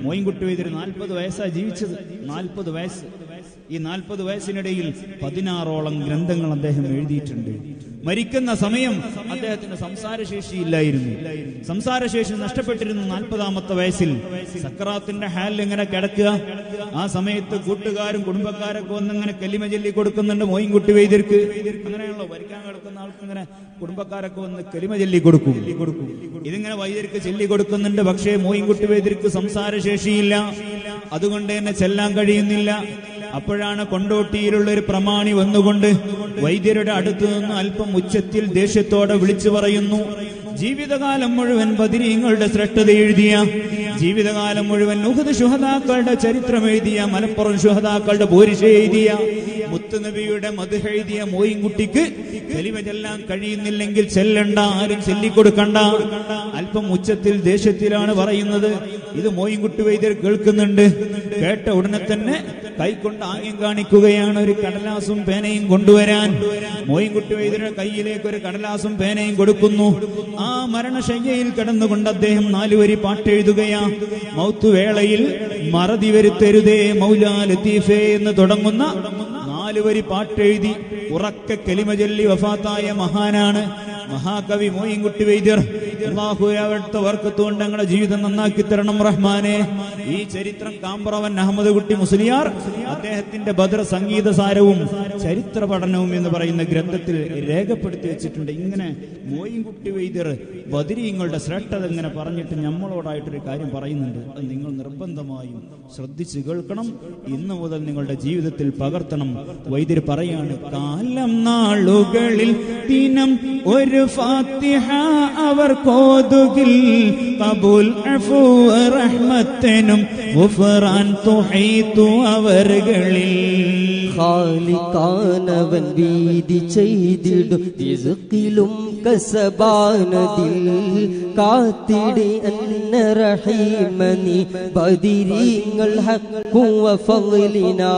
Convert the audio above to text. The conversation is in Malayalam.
മോയിൻകുട്ടി വൈദ്യർ 40 വയസ്സാണ് ജീവിച്ചത്. 40 വയസ്സ്. ഈ 40 വയസ്സിനിടയിൽ 16ഓളം ഗ്രന്ഥങ്ങൾ അദ്ദേഹം എഴുതിയിട്ടുണ്ട്. മരിക്കുന്ന സമയം അദ്ദേഹത്തിന് സംസാരശേഷി ഇല്ലായിരുന്നു. സംസാരശേഷി നഷ്ടപ്പെട്ടിരുന്നു 40ാമത്തെ വയസ്സിൽ. സക്രാത്തിന്റെ ഹാലിൽ ഇങ്ങനെ കിടക്കുക. ആ സമയത്ത് കൂട്ടുകാരും കുടുംബക്കാരൊക്കെ വന്നിങ്ങനെ കലിമ ചൊല്ലി കൊടുക്കുന്നുണ്ട് മോയിൻകുട്ടി വൈദ്യർക്ക്. അങ്ങനെയാണല്ലോ വരിക്കാൻ കിടക്കുന്ന ആൾക്ക് ഇങ്ങനെ കുടുംബക്കാരൊക്കെ വന്ന് കലിമ ചൊല്ലി കൊടുക്കും. ഇതിങ്ങനെ വൈദ്യർക്ക് ചൊല്ലി കൊടുക്കുന്നുണ്ട്. പക്ഷേ മോയിൻകുട്ടി വൈദ്യർക്ക് സംസാരശേഷിയില്ല. അതുകൊണ്ട് തന്നെ ചെല്ലാൻ കഴിയുന്നില്ല. അപ്പോഴാണ് കൊണ്ടോട്ടിയിലുള്ള ഒരു പ്രമാണി വന്നുകൊണ്ട് വൈദ്യരുടെ അടുത്തു നിന്ന് അല്പം ഉച്ചത്തിൽ ദേഷ്യത്തോടെ വിളിച്ചു പറയുന്നു, ജീവിതകാലം മുഴുവൻ ബദരീങ്ങളുടെ ശ്രേഷ്ഠത എഴുതിയ, ജീവിതകാലം മുഴുവൻ ഉഹദ് ശുഹദാക്കളുടെ ചരിത്രം എഴുതിയ, മലപ്പുറം ശുഹദാക്കളുടെ പോരിശ എഴുതിയ, മുത്തുനബിയുടെ മദ്ഹ് എഴുതിയ മോയിൻകുട്ടിക്ക് കലിമ ചെല്ലാൻ കഴിയുന്നില്ലെങ്കിൽ ചെല്ലണ്ട, ആരും ചൊല്ലിക്കൊടുക്കണ്ട. അല്പം ഉച്ചത്തിൽ ദേഷ്യത്തിലാണ് പറയുന്നത്. ഇത് മോയിൻകുട്ടി വൈദ്യർ കേൾക്കുന്നുണ്ട്. കേട്ട ഉടനെ തന്നെ കൈകൊണ്ട് ആംഗ്യം കാണിക്കുകയാണ് ഒരു കടലാസും പേനയും കൊണ്ടുവരാൻ. മോയിൻകുട്ടി വൈദ്യരുടെ കയ്യിലേക്ക് ഒരു കടലാസും പേനയും കൊടുക്കുന്നു. ആ മരണശയ്യയിൽ കിടന്നുകൊണ്ട് അദ്ദേഹം 4 വരി പാട്ടെഴുതുകയാ. മൗത്തുവേളയിൽ മറതി വരുത്തരുതേ മൗലാ ലത്തീഫേ എന്ന് തുടങ്ങുന്ന 4 വരി പാട്ടെഴുതി ഉറക്കെ കലിമ ചൊല്ലി വഫാത്തായ മഹാനാണ് മഹാകവി മോയിൻകുട്ടി വൈദ്യർ. അല്ലാഹു അവിടുത്തെ വർക്കത്തുകൊണ്ട് ഞങ്ങളുടെ ജീവിതം നന്നാക്കി തരണം റഹ്മാനെ. ഈ ചരിത്രം കാമ്പറവൻ അഹമ്മദ് കുട്ടി മുസ്ലിയാർ അദ്ദേഹത്തിന്റെ ബദർ സംഗീത സാരവും ചരിത്ര പഠനവും എന്ന് പറയുന്ന ഗ്രന്ഥത്തിൽ രേഖപ്പെടുത്തി വെച്ചിട്ടുണ്ട്. ഇങ്ങനെ മോയിൻകുട്ടി വൈദ്യർ ബദരീങ്ങളുടെ ശ്രേഷ്ഠത ഇങ്ങനെ പറഞ്ഞിട്ട് നമ്മളോടായിട്ടൊരു കാര്യം പറയുന്നുണ്ട്. അത് നിങ്ങൾ നിർബന്ധമായും ശ്രദ്ധിച്ച് കേൾക്കണം. ഇന്നു മുതൽ നിങ്ങളുടെ ജീവിതത്തിൽ പകർത്തണം. വൈദ്യർ പറയാണ്, കാലം നാളുകളിൽ ദിനം ഒരു ഫാത്തിഹ അവർ കോതുകിൽ ഖബൂൽ അഫൂ റഹ്മത്തിനും ഗുഫ്റാൻ തുഹീതു അവർകളിൽ. ഖാലിഖാനവൻ വീതി ചെയ്തിടും റിസ്ഖിലും കസബാനതിൽ കാത്തിടി അന്ന റഹീമനി ബദരീങ്ങൾ ഹഖ്ഖു വ ഫളിനാ.